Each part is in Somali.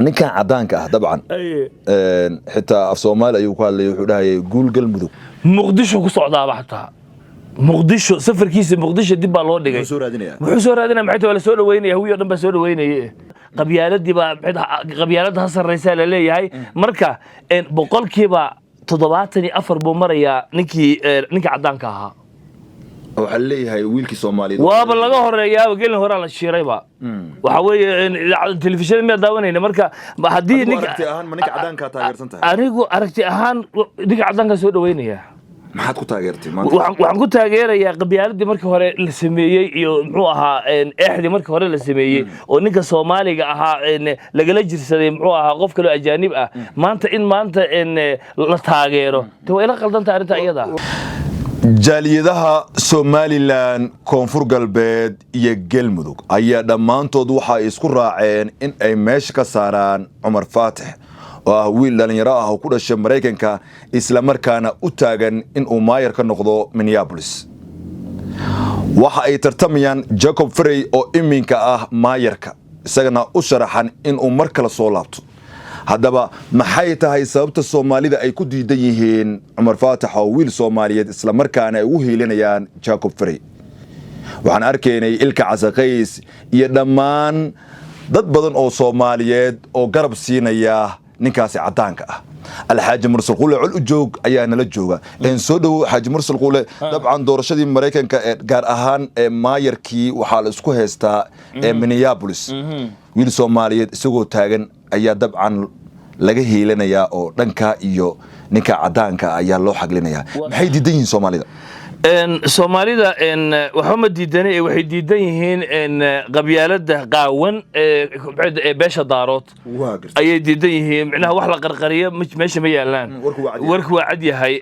ninkan cadaanka ah dabcan xitaa af Soomaali ayuu ku hadlay wuxuu dhahay Google mudug muqdisho ku socdaaba xataa muqdisho safarkiisa muqdisho dib baa loo dhigay wuxuu soo raadinaya maxay tahay la soo dhaweynaya huwiyo dhan baa soo dhaweynaya qabyaaladii baa qabyaalada hasaraysa la leeyahay marka boqolkiiba 74 buu marayaa ninkii cadaanka ahaa waxa leeyahay wiilkii Soomaaliyeed waaba laga horeeyaa gelin hore la shiirayba waxa weeye telefishan ma daawanayna marka hadii ninka cadaanka taageersan tahay anigu aragti ahaan ninka cadaanka soo dhaweynaya maxaad ku taageertay maanta waxaan ku taageerayaa qabyaaladii markii hore la sameeyay iyo muxuu ahaa eexdii markii hore la sameeyay oo ninka Soomaaliga ahaa lagala jirsaday muxuu ahaa qof kale ajaanib ah maanta la taageero way la qaldantaa arinta iyada jaaliyadaha Somaliland koonfur galbeed iyo galmudug ayaa dhamaantood waxa ay isku raaceen in ay meesha ka saaraan Umar Faatix oo ah wiil dhalinyaro ah oo ku dhashay Mareykanka isla markaana u taagan in uu maayar ka noqdo Minneapolis waxa ay tartamayaan Jacob Frey oo iminka ah maayarka isagana u sharaxan in uu mar kale soo laabto haddaba maxay tahay sababta Soomaalida ay ku diidan yihiin Umar Faatix oo wiil Soomaaliyeed isla markaana ay u heelinayaan Jacob Frey waxaan arkaynay ilka casaqays iyo dhammaan dad badan oo Soomaaliyeed oo garab siinaya ninkaasi cadaanka ah الحاج مرسل قولة عل جوج أيانا للجوجا إن سودو حاج مرسل قولة طبعا دورشة دي مريكان كجار أهان ما يركي وحال اسكو هستا مينيابوليس ويل سومالية سوق تاجن أيا طبعا لقيه لنا يا أو دنكا إيو نكا عدانكا أيا لو حق لنا يا محيد الدين سومالية Soomaalida waxuma diidanay waxay diidan yihiin qabyaalada qaawan beesha daarood ayay diidan yihiin macnaha wax la qarqariyo meesha ma yaalaan warku waa cad yahay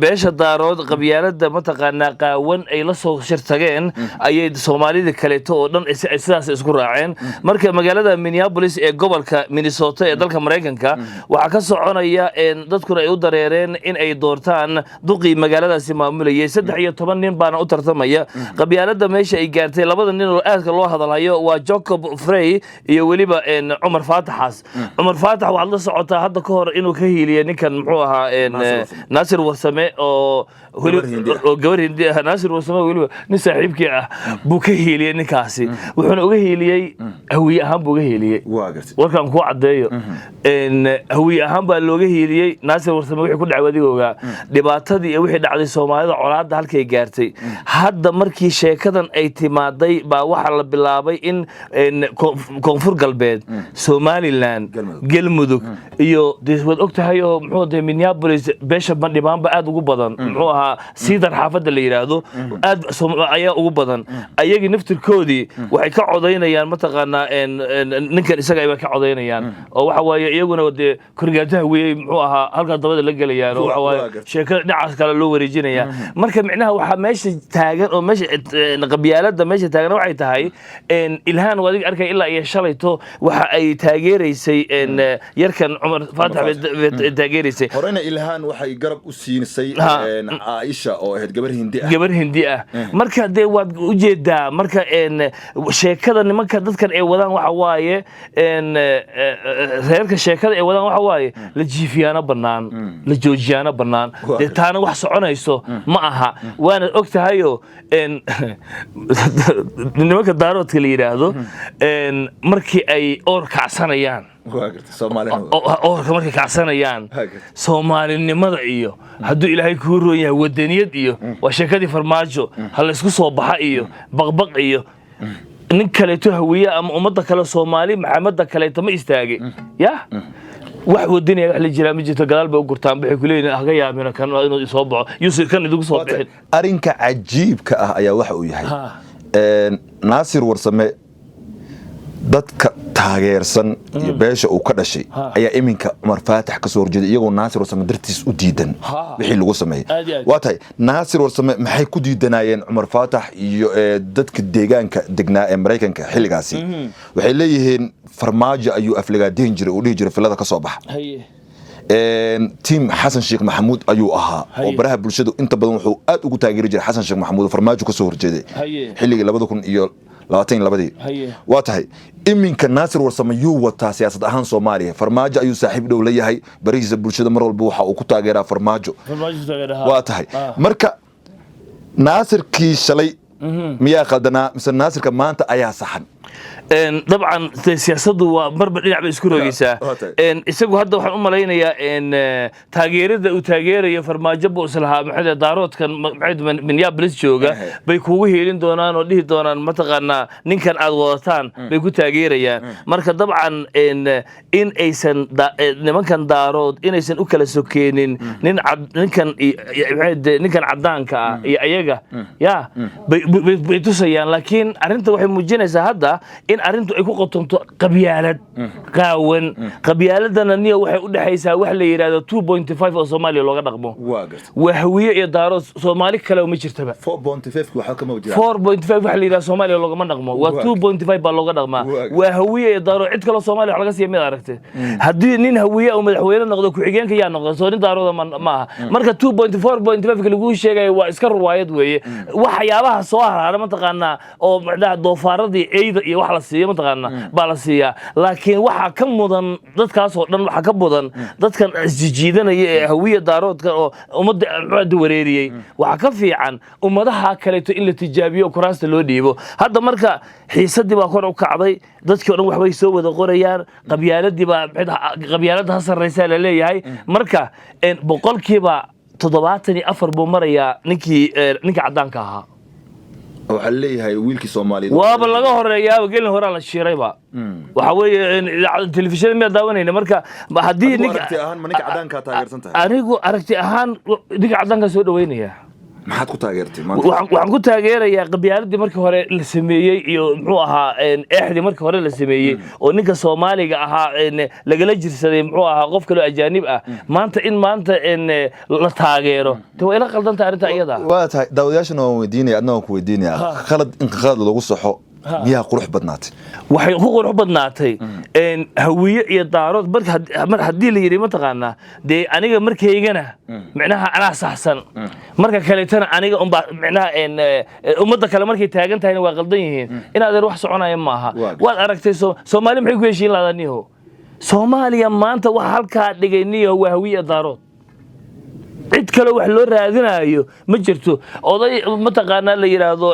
beesha daarood qabyaalada ma taqaana qaawan ay la soo shirtageen ayay Soomaalida kaleeto oo dhan sidaas isku raaceen marka magaalada Minneapolis ee gobolka Minnesota ee dalka Mareykanka waxa ka soconaya dadkuna ay u dareereen in ay doortaan duqii magaaladaasi maamulayay 13 nin baana u tartamaya qabyaalada meesha ay gaartay labada nin oo aadka loo hadalayo waa Jacob Frey iyo waliba Umar Faatix Umar Faatix waxa la socotaa hadda ka hor inuu ka hiiliyo ninkan muxuu ahaa Nasir Warsame oo gabar hindi ah Nasir Warsame waliba nin saaxiibkii ah buu ka hiiliyay ninkaasi wuxuuna uga hiiliyay hawiye ahaan buu uga hiiliyay warkan ku cadeeyo hawiye ahaan baa looga hiiliyay Nasir Warsame wixii ku dhacwadigooga dhibaatadii iyo wixii dhacday Soomaalida colaad halkay gaartay hadda markii sheekadan ay timaaday baa waxa la bilaabay in koonfur galbeed Somaliland galmudug iyo deeswad ogtahay oo muxuu tahay Minneapolis beesha bandhibaanba aad ugu badan muxuu ahaa sidar xaafada la yiraahdo aad ayaa ugu badan ayagii naftirkoodii waxay ka codeynayaan mataqaana ninkan isaga ay ka codeynayaan oo waxa waaye iyaguna wada kurgaataha weey muxuu ahaa halka dabada la galayaan oo waxa waaye sheekada dhinacaas kale loo wareejinaya marka micnaha waxa meesha taagan oo meesha qabyaalada meesha taagan waxay tahay ilhaan wadiga arkay ilaa iyo shalayto waxa ay taageereysay yarkan Umar Faatix taageereysay horena ilhaan waxay garab u siinisay Aisha oo ahayd gabar hindi ah marka de waad u jeedaa marka sheekada nimanka dadkan ay wadaan waxa waaye reerka sheekada ay wadaan waxa waaye la jiifiyaana banaan la joojiyana banaan de taana wax soconayso ma aha waana ogtahayo nimanka daaroodka la yiraahdo markii ay oor kacsanayaan markay kacsanayaan Soomaalinimada iyo hadduu Ilaahay ku roon yahay wadaniyad iyo waa sheekadii farmaajo hal isku soo baxa iyo baqbaq iyo nin kale to hawiye ama umada kale Soomaali maxamada kale ma istaagay ya wax wadaniga wax la jira ma jirto gadaal bay u gurtaan waxay ku leeyihiin haga yaabina kan inuu soo baxo yusuf kan idigu soo bixin arinka cajiibka ah ayaa waxa uu yahay Nasir Warsame dadka taageersan iyo beesha uu ka dhashay ayaa iminka Umar Faatix ka soo horjeeday iyagoo Nasir Warsame dartiis u diidan wixii lagu sameeyay waa tahay Nasir Warsame maxay ku diidanayeen Umar Faatix iyo dadka deegaanka degnaa ee Mareykanka xilligaasi waxay leeyihiin farmaajo ayuu aflagaadeen jiray oo dhigi jiray filada ka soo baxa تيم حسن شيخ محمود أيو أها وبرها بالشدة أنت بدون حو أد وقول تاجر جري حسن شيخ محمود فرماجو كسور جدي حلي لابد يكون labaatan labadii waa tahay iminka Naasir Warsame yuu wataa siyaasad ahaan Soomaaliya farmaajo ayuu saaxiib dhow leeyahay bariisa bulshada mar walba waxa uu ku taageeraa farmaajo waa tahay marka Naasirkii shalay miyaa qaldana mise Naasirka maanta ayaa saxan طبعا سياسته ومربع لعب اسكروجيسا isagu hadda waxaan u maleynayaa taageerada uu taageerayo farmaajo boosalaha maxay daaroodkan maxay Minneapolis jooga bay kuugu heelin doonaan oo dhihi doonaan mataqaana ninkan aad wadataan bay ku taageerayaan marka dabcan in aysan nimankan daarood inaysan u kala sokeenin ninkan cadaanka iyo ayaga ya bay tusayaan laakiin arinta waxay muujinaysaa hadda in arintu ay ku qotonto qabyaalad qaawan qabyaaladana niyo waxay u dhaxaysaa wax la yiraahdo 2.5 oo Soomaaliya looga dhaqmo waa hawiye iyo daaro Soomaali kale ma jirtaba 4.5 waxa kama jira 4.5 wax la yiraahdo Soomaaliya looga dhaqmo waa 2.5 baa looga dhaqmaa waa hawiye iyo daaro cid kale Soomaaliya wax laga siiyay mid aragtay hadii nin hawiye oo madaxweyne noqdo ku xigeenka yaa noqdo soo nin daarooda ma aha marka 2.4.5 lagu sheegay waa iska ruwaayad weeye waxyaabaha soo haraaray ma taqaana oo doofaarada eeyda iyo wax la siiyo ma taqaana baa la siiyaa laakiin waxa ka mudan dadkaas oo dhan waxa ka mudan dadkan isjiidanaya ee hawiye daaroodka oo ummadda wareeriyay waxa ka fiican ummadaha kale in la tijaabiyo kuraasta loo dhiibo hadda marka xiisadii baa kor u kacday dadkii oo dhan wax bay soo wada qorayaan qabyaalada sarreysa la leeyahay marka boqolkiiba 74 buu marayaa ninkii cadaanka ahaa waxa leeyahay wiilkii Soomaaliyeed waaba laga horeeyaa gelin hore la shiirayba waxa weeye telefishan ma daawanayna marka hadii ninka cadaanka taageersan tahay anigu aragti ahaan ninka cadaanka soo dhaweynaya maxaad ku taageertay maanta waxaan ku taageerayaa qabyaaladii markii hore la sameeyay iyo muxuu ahaa eexdii markii hore la sameeyay oo ninka Soomaaliga ahaa lagala jirsaday muxuu ahaa qof kale ajaanib ah maanta la taageero to ila qaldanta arinta iyada waa tahay daawadayaashana waan weydiinaya adna waan ku weydiinaya khalad in khalad lagu saxo miyaa qurux badnaatay waxay ku qurux badnaatay hawiye iyo daarood mar hadii la yiri ma taqaana de aniga markaygana macnaha ana saxsan marka kale tan aniga macnaha ummadda kale markay taagan tahay waa qaldan yihiin in aad wax soconaya ma aha waad aragtay Soomaali maxay ku heshiin laadaniyo Soomaaliya maanta wax halka dhigayniyo waa hawiye daarood cid kale wax loo raadinayo ma jirto oday ma taqaana la yiraahdo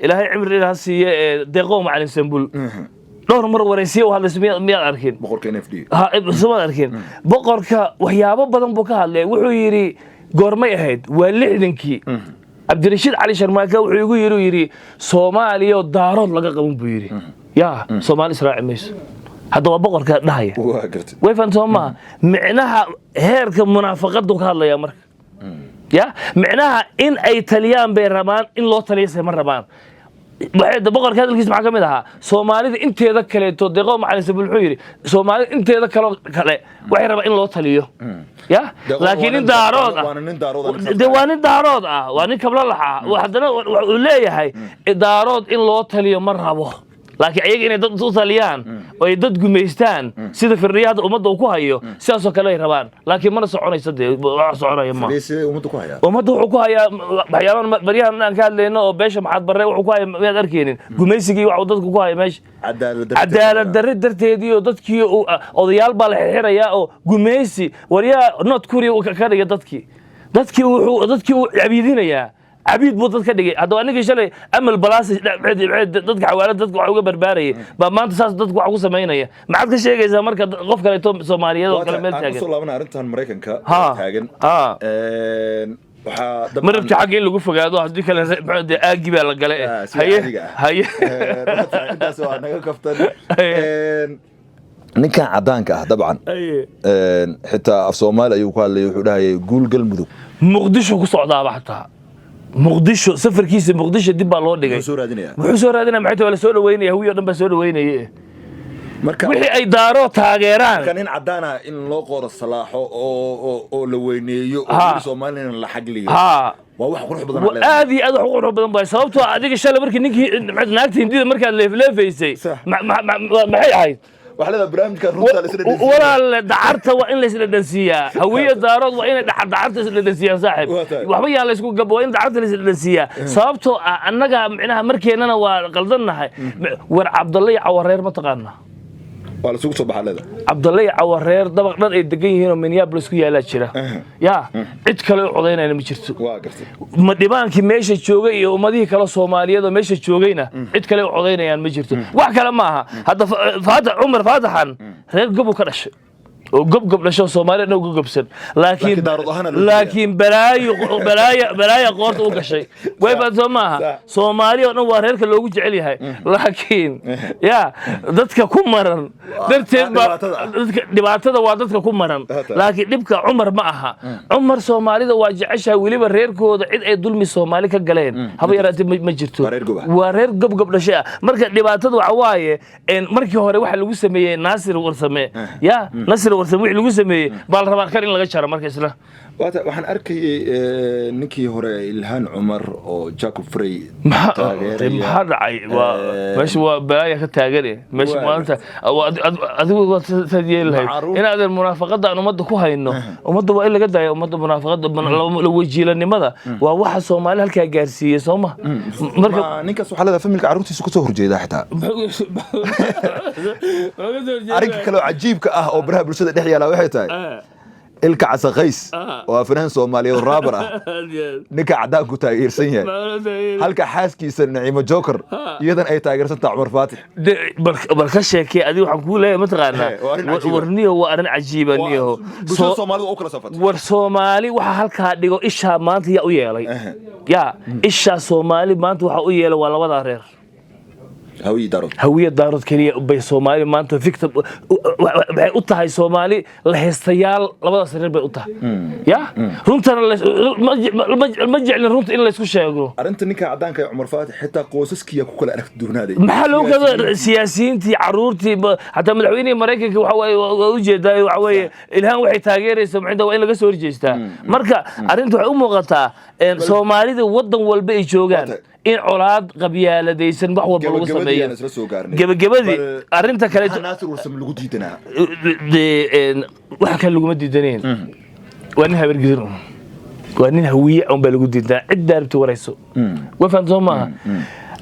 ilaahay cimri ha siiye deeqo macalin Sambul dhowr mar waraysiyo hadla miyaad arkin boqorka NFD soo arkin boqorka waxyaabo badan buu ka hadlay wuxuu yiri goormay ahayd waa 60kii Abdirashiid Cali Sharmaaka wuxuu yiri Soomaaliya daarood laga qaban buu yiri ya Soomaali Israaciil mayso hadda waa boqorka dhahaya way faantoma macnaha heerka munaafaqadu ka hadlaya marka ya macnaha in ay taliyaan bay rabaan in loo taliyo ma rabaan waxay boqorka hadalkiisa maxaa kamid ahaa Soomaalida inteeda kale to deeqo macalin Sambul wuxuu yiri Soomaalida inteeda kale waxay rabaan in loo taliyo ya laakiin daarood waa nin daarood ah waa nin kabla laxa hadana wuxuu leeyahay daarood in loo taliyo ma rabo laakiin ayaga inay dad u taliyaan oo ay dad gumeystaan sida firriyada ummadda ku hayo sidaas oo kale ay rabaan laakiin ma soconayso wax soconaya ma ummadda wuxuu ku hayaa waxyaabaha bariyahan aan ka hadlayno oo beesha maxad barre wuxuu ku hayaa miyaad arkeenin gumeysigii wax dadku ku hayaa meesha cadaalad darre darteedii oo dadkii odayaal baa la xirxirayaa oo gumeysi wariyaa North Korea ka dhigay dadkii wuxuu cabiidinayaa عبيد بود dadka dhigay hadda aniga shalay amal balaas dadka xawaalad dadka wax uga barbaarayay ba maanta saas dadku wax ugu sameynaya maxaad ka sheegaysaa marka qof kale Soomaaliyeed oo kale meel taagan soo laabana arintan Mareykanka taagan waxa marabta xaq in lagu fogaado hadii kale aagi baa la galay haye intaas waa naga kaftan ninkan cadaanka ah dabcan xitaa af Soomaali ayuu ku hadlay wuxuu dhahay guul galmudug Muqdisho ku socdaaba xataa Muqdisho safarkiisa Muqdisho dib baa loo dhigay wuxuu soo raadinaya maxay la soo dhaweynaya hawiyo dhan baa soo dhaweynaya marka wixii ay daaro taageeraan kan in cadaana in loo qooro salaaxo oo la weyneeyo oo Soomaaliland la xagliyo waa wax qurux badan aad iyo aad wax qurux badan baa sababtoo adiga shalay markii ninkii naagtii hindida markaad leefleefaysay maxay ahayd وحنا برامج كان رنتا لسنا ولا دعرت وإن ليس للنسية هوية دارود وإن دعرت للنسية صاحب وحبي على يسكون قبل وإن دعرت للنسية صابته أنك معناها مركي أنا وقلدنا وعبد الله عورير ما تقارنا ولا سوق صباح هذا عبد الله عورير دبق دad ay degan yihiin oo Minneapolis ku yaala jira ya cid kale oo codeynayna ma jirto waa gartay ma dhibaankii meesha joogay iyo ummadii kale Soomaaliyeed oo meesha joogayna cid kale oo codeynayaan ma jirto wax kale ma aha hadda faada Umar Faadaxan reer gobo ka dhashay oo gob dhasho Soomaaliyeed oo gobsan laakiin balaayo qoorta u gashay way baad maaha Soomaaliyeed oo dhan waa reerka loogu jecel yahay laakiin ya dadka ku maran darteed dhibaatada waa dadka ku maran laakiin dhibka Umar ma aha Umar Soomaalida waa jeceshahay waliba reerkooda cid ay dulmi Soomaali ka galeen haba yaraatay ma jirto waa reer gob dhashay marka dhibaatada waxa waaye markii hore waxa lagu sameeyay Naasir Warsame ya Naasir Warsame wixii lagu sameeyay bal rabaan kar in laga jaro marka isla waxaan arkay ninkii hore Ilhaan Umar oo Jacob Frey maxaa dhacay meesha waa balaya ka taagan meesha maanta adigu waa tadeelay in aad munaafaqada umada ku hayno umada waa in laga daayo umada munaafaqada la wajiilanimada waa waxa Soomaali halka gaarsiiyay Sooma marka ninkaas waxa la familka caruurtiisa ku soo horjeeda xitaa arinka kale cajiibka ah oo baraha bulshada dhex yaala waxay tahay ilka casaqays oo afnaan Soomaaliyeed raabar ah ninka cadaan ku taageersan yahay halka xaaskiisa Naciimo Joker iyadan ay taageersan tahay Umar Faatix barka sheekay adii waxaan ku leeyahay ma taqaana warniyo waa arin cajiibaniyo Soomaalidu oo kala safatay war Soomaali waxa halka dhigo isha maanta yaa u yeelay ya isha Soomaali maanta waxa u yeelay waa labada reer هوية دارود كلية بين سومالي ما أنت فيك بقطها سومالي لهستيال لبضع سنين بقطها يا رنت ما جعلنا رنت إلا يسكو شيء يقولوا أنت نيكا عدانك يا عمر فاتح حتى قوسسك يا كوكل أنا دون هذه محلو كذا سياسيين تي عرورتي حتى مدعويني مريكك وحوي وجه داي وحوي الهان وحي تاجر يسمع عنده وين لقى سوري جيستا مركا أنت أمو غطا سومالي ذا وضن والبي شوغان إن عراد قبيلة ديسن بحول بلوص سمية جبدي أرنت كليت ناصر ورسم لو ديدنا وحكى لو مديدنين وأنها برجرهم وأنها هوية أم بلو ديدنا عدة بتوريسو وفهمت ما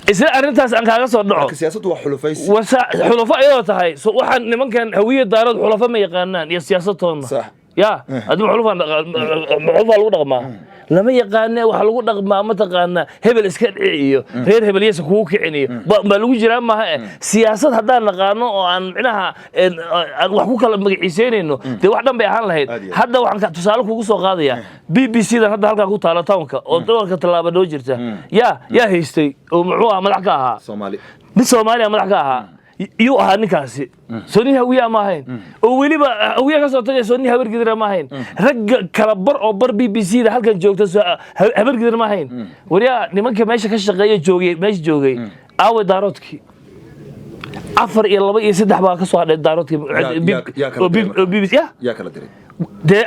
إذا أرنتاس أنك هذا صار سياسة وحلفاء حلفاء أيوة تهاي وحن من كان هوية دارات حلفاء ما يقانان يا سياستهم صح يا هذا حلفاء الوضع لما يقانا وحلو دغما ما تقانا هبل اسك دعيو reer hebel yees ku kiciniyo ma lagu jiraa ma siyaasad hadaan naqaano oo aan micnaha wax ku kala magaciiseynayno de wax dhan bay ahaan lahayd hadda waxaan ka tusaale kugu soo qaadaya BBC da hadda halka ku taala townka oo doorka talaaba doo jirta ya haystay oo muxuu madax ka ahaa Soomaaliya madax ka ahaa iyo ahaa ninkaasi Soonia hawiya ma ahayn oo waliba hawiya ka soo tagay Soonia habar gidira ma ahayn rag kala bar oo bar BBC da halkan joogta habar gidira ma ahayn wariya nimanka meesha ka shaqeeya joogay aawe daaroodkii 4 iyo 2 iyo 3 baa ka soo hadhay daaroodkii BBC ya kala diray de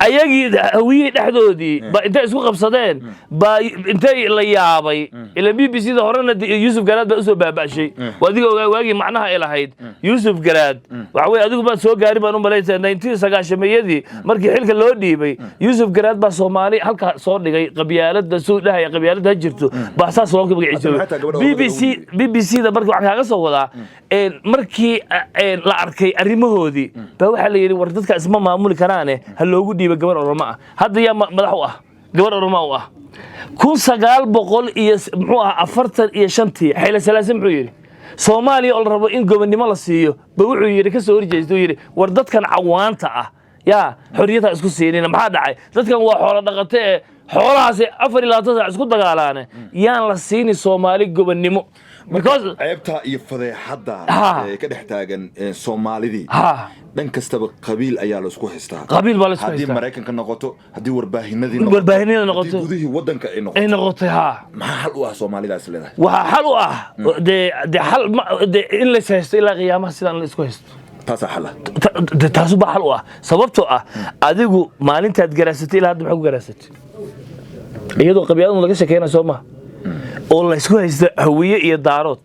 ayagii hawiye dhaxdoodii ba inta isku qabsadeen ba inta la yaabay ila BBC da horena Yusuf Garaad ba soo baabashay wadiga waagi macnaha ay lahayd Yusuf Garaad waxa way adigu ba soo gaari baan u maleeyay 1990-meeyadii markii xilka loo dhiibay Yusuf Garaad ba Soomaali halka soo dhigay qabyaalada soo dhahay qabyaalada jirto ba asaas loo magaciisay BBC da markii wax kaaga soo wadaa markii la arkay arrimahoodii ba waxa la yiri war dadka isma maamuli karaane hal loogu dhiibay gabar Oromo ah hadda yaa madax u ah gabar Oromo ah 1900 iyo muxuu ah 45 xayla salaasay muxuu yiri Soomaaliya oo rabo in gobonimo la siiyo ba wuxuu yiri ka soo horjeesto yiri war dadkan cawaanta ah ya xorriyada isku siinayna maxaa dhacay dadkan waa xoolo dhaqato ee xoolahaas 4 saac isku dagaalaane yaan la siini Soomaali gobonimo because عيبتها يفضيحدا كدحتاغن Soomaalidii dhan kastaba qabiil ayaa la isku haystaa qabiil baa la isku haystaa hadii Mareykanka noqoto hadii warbaahinadii noqoto gudihii wadanka ay noqoto maxaa xal u ah Soomaalidaas leedahay waxa xal u ah de xal in la haysto ilaa qiyaamaha sidaan la isku haysto taas baa xal u ah sababtoo ah adigu maalintaad garaasatay ilaa hadda maxaa ku garaasatay iyadoo qabiilada laga sheekeynayo Soomaa oo la isku haysto hawiye iyo daarood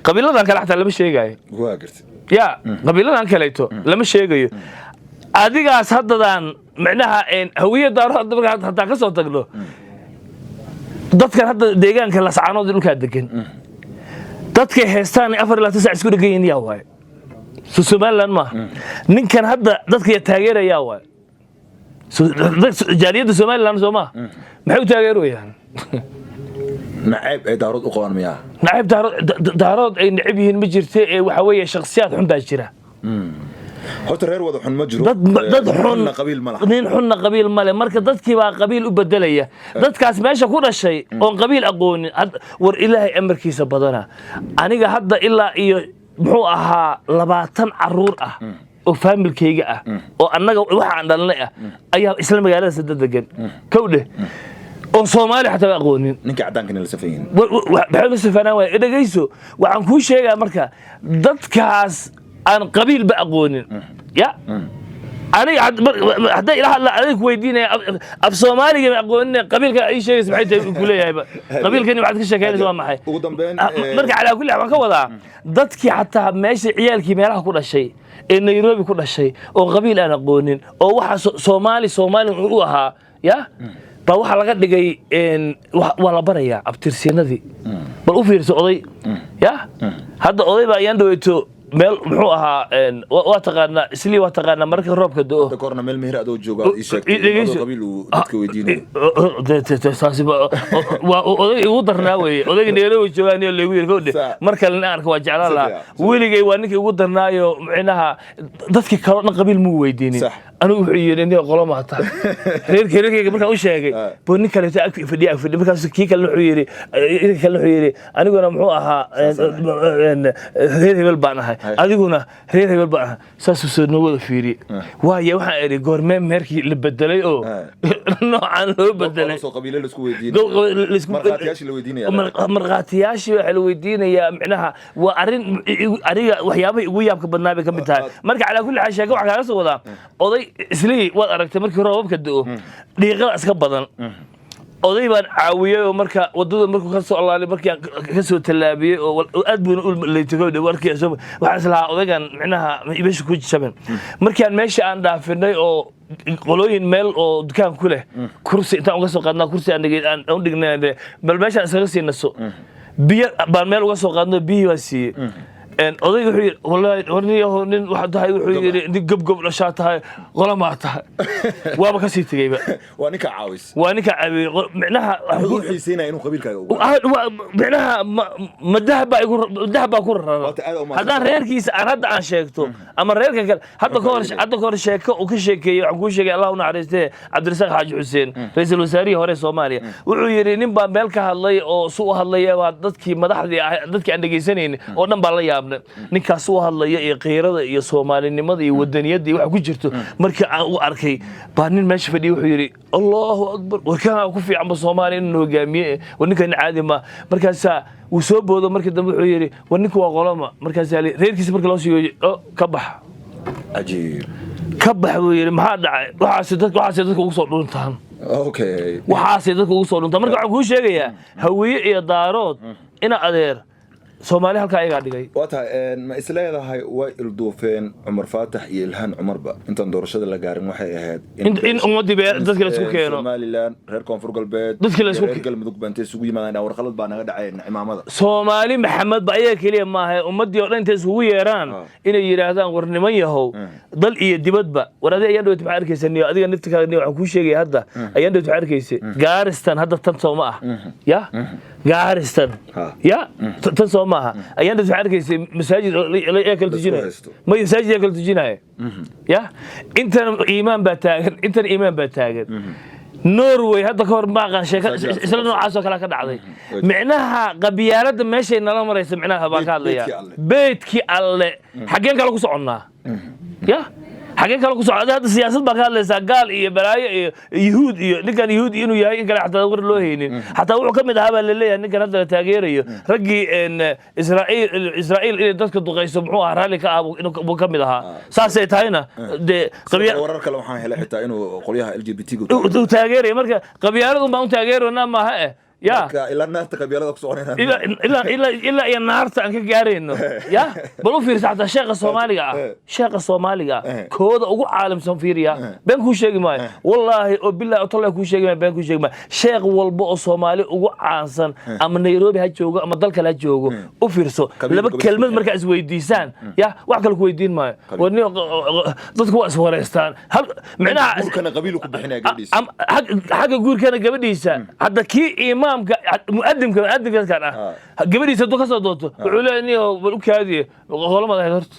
qabiiladan kala xataa lama sheegayo waa gartay يا قبيلنا كليتو لما شيء أديك هددان معناها إن هوية دار حتى كسر تقله dadkan hadda deegaanka la sacaanood inuu ka degan dadka heestaan 4 isku dhageeyeen yaa waay Somaliland ma ninkan hadda dadka taageeraya waay jaariyada Somaliland Soomaa maxay u taageerayaan nacayb ay daarood u qabaan miyaa nacayb daarood ay nacayb yihiin ma jirtay ee waxa weeye shakhsiyaad xun baa jira horta reer wada xun ma jiro dad xun qabiil ma laha nin xunna qabiil ma leh marka dadkii baa qabiil u bedelaya dadkaas meesha ku dhashay oo qabiil aqoonin war ilaahay amarkiisa badana aniga hadda ilaa iyo muxuu ahaa 20 caruur ah oo familkayga ah oo annaga waxa aan dhalnay ah ayaa isla magaalada sadad degan kowde oo Soomaali xataa aqoonin ninka cadaanka la safayn waxa la safanaa way dhageyso waxaan ku sheegaa marka dadkaas aan qabiil ba aqoonin ya ani hadda ilaa la adeeg weydiinay af Soomaaliga ma aqoonin qabiilka ay sheegayso maxay tahay ku leeyahay qabiilkani waxaad ka sheekeynaysaa waa maxay ugu dambeyn marka ala kulli waxaan ka wadaa dadkii xataa meesha ciyaalkii meelaha ku dhashay ee Nairobi ku dhashay oo qabiil aan aqoonin oo waxa Soomaali u ahaa ya ba waxa laga dhigay waa la barayaa abtirsiinadii bal u fiirso oday ya hadda oday baa ayaan dhaweyto meel muxuu ahaa waa taqaana isli waa taqaana marka roobka doo korna meel meher adoo jooga ii sheegtay qabiil uu dadka weydiinay waa oday ugu darnaa weeye odayga Nairobi joogaan iyo leegu yirkoode marka la arko waa jeclaan la weligay waa ninkii ugu darnaayo macnaha dadkii kale qabiil mu weydiinin anu wuxuu yiri inay qoloma taa reerkayga markaan u sheegay boo nin kale taa fadhiya markaas kii kale wuxuu yiri aniguna muxuu ahaa reer hebel baan ahay adiguna reer hebel baan saas soo noo fiiri waaye waxa ay goormeen meerkii la bedelay oo noocan loo bedelay soo qabiilada isku weydiinay marqaatiyaashii la weydiinaya marqaatiyaashii waxa la weydiinaya macnaha waa arin ariga waxyaabaha ugu yaabka badnaa bay ka mid tahay marka ala kulli xaal sheego waxa ka soo wadaa oday isli waad aragtay markii roobka da'o dhiiqada iska badan oday baan caawiyay oo marka wadada markuu ka soo alaali markii ka soo talaabiyay oo aad buu u leeytay warkii soo waxa islaha odaygan macnaha ibashu ku jaban markii aan meesha aan dhaafinay oo qolooyin meel oo dukaan ku leh kursi inta uga soo qaadnaa kursi aan u dhignay bal meesha isaga siinaso biyo baan meel uga soo qaadno biyo waa siiyay oday wuxuu yiri wallahi warniyo nin waxa tahay wuxuu yiri indi gabgab la shaatahay qolama tahay waaba ka sii tagayba waa ninka caawis macnaha wuxuu xiiseynaa inuu qabiilkaaga ugu macnaha madahba ku raraa hadaan reerkiisa aan hadda aan sheegto ama reerka kale hadda ka hor sheeko uu ka sheekeeyay waxaan ku sheegay Allah u naxariistay Cabdirasaaq Xaaji Xuseen ra'iisul wasaarihi hore Soomaaliya wuxuu yiri nin baa meel ka hadlay oo soo hadlaya waa dadkii madaxdii dadkii aan dhageysanayeen oo dhan baa la yaab ninkaas uu hadlaya ee qeyrada iyo Soomaalinimada iyo wadaniyada wax ku jirto markii aan u arkay baa nin meesha fadhiyo wuxuu yiri Allahu akbar warkaan ku fiican Soomaali inuu hogaamiye ninkan caadi ma markaas uu soo boodo markii dambe wuxuu yiri ninku waa qoloma markaas reerkiisa markii loo siiyo ka bax ajiib ka bax uu yiri maxaa dhacay waxaas dadka ugu soo dhuntaan okay waxaas dadka ugu soo dhuntaan marka waxaan ku sheegayaa hawiye iyo daarood ina adeer Soomaali halka ayaga dhigay wata ma isleedahay way ilduufeen Umar Faatax iyo Ilhaan Umarba intaan doorashada la gaarin waxay ahayd in ummadii dadka la isku keeno Somaliland reer koonfur galbeed dadka la isku galmudug bantay isugu yimaadaan war qalad baa naga dhacay imaamada Soomaali Maxamed ba ayaga kaliya ma aha ummadii oo dhan intay isugu yeeraan inay yiraahdaan war niman yahow dal iyo dibadba war adiga ayaan dhawt ma arkaysan adiga naftikaaga waxaan ku sheegay hadda ayaan dhawt arkaysay gaaristan hadda tan Sooma ah ya gaaristan ya tan maaha ayaan dadka arkaysay masaajid ay kala tujinay ma masaajid ay kala tujinay ya inta iimaan ba taagan Norway hadda ka hor ma qaan sheeka isla noocaas oo kala ka dhacday macnaha qabiyaalada meeshay nala maraysa macnaha baa ka hadlaya beedki alle xageen kala ku soconnaa ya xageen kala ku socda hadda siyaasad baa ka hadlaysa gaal iyo balaayo iyo yahuud iyo ninkan yahuud inuu yahay in kala xataa war loo heynin xataa wuxuu kamid ahaa baa la leeyahay ninkan hadda la taageerayo ragii Israa'iil in dadka duqeyso muxuu ahaa raali ka ah inuu kamid ahaa saasay tahayna de qabiyaal warar kale waxaan helay xitaa inuu qolyaha LGBT uu taageerayo marka qabiyaaladan baan taageerona ma aha يا إلا الناس قبيلة كسرنا إلا يا نهار تانك قارينه يا بلو في رسالة الشيخ الصومالي الشيخ الصومالي كود أقول عالم سنفيريا بينكو شيء ما والله بالله أطلع كل شيء ما بينكو شيء ما شيخ والبو الصومالي أقول عنصن أما نيروبي هتجوجو أما ضل كلا جوجو وفيرسو لما كلمة مركز ويديسان يا وعقل كويدين ما وني ضد كواس وريستان هل معناها كان قبيلك بحنا قبيس حاجة يقول كان قبيسان هذا كي إمام مقدم كان قبيسة دو كسر دوتو علاني وبلوك هذه غلا ما هدرت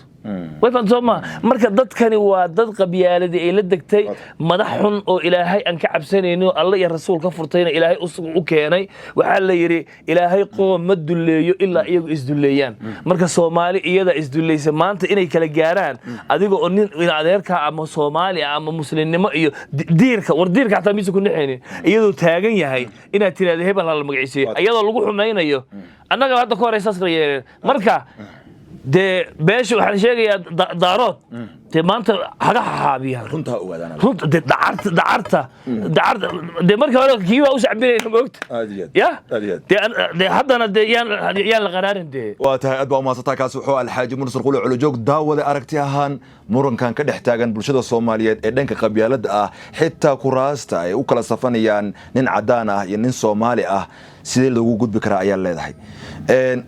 ويفهم ثم مركز ضد كان ودد قبيلة دي إلى دكتي مدحهم أو إلهي أنك عبسنينه الله يا رسول كفرتين إلهي أوكيني وحال يري إلهي قوم مد اللي إلا إيجو إزدليان مركز صومالي إيدا إزدلي سمانت إني كلا جاران أديكو إن أديرك أما صومالي أما مسلم ما إيو ديرك ورديرك حتى ميسو كنا حيني إيدو تاجن يهاي إن ترى ذهب على المقعسي إيدا لقوا حمين إيو أنا قاعد أقول رئيس عسكري مركز de beesha waxaan sheegayaa daarood de maanta haga xaabiya runta ogaadana runta de dacarta de marka hore kiiba u sacbinayna moogta ya de haddana de yaan la qaraarin de waa tahay aad baa umaadsanta kaas wuxuu alxaaji mursal qulu culujoog daawada aragti ahaan murankan ka dhex taagan bulshada Soomaaliyeed ee dhanka qabyaalada ah xitaa kuraasta ay u kala safanayaan nin cadaan ah iyo nin Soomaali ah sidee lagu gudbi karaa ayaa leedahay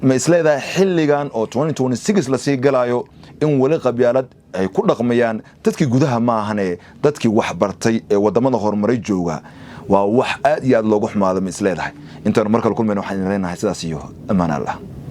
ma isleedahay xilligan oo 2026 la sii galayo in wali qabyaalad ay ku dhaqmayaan dadkii gudaha ma ahane dadkii wax bartay ee wadamada horumaray jooga waa wax aad iyo aad loogu xumaado ma isleedahay intaan markale kulmayno waxaan leenahay sidaas iyo amaan Allah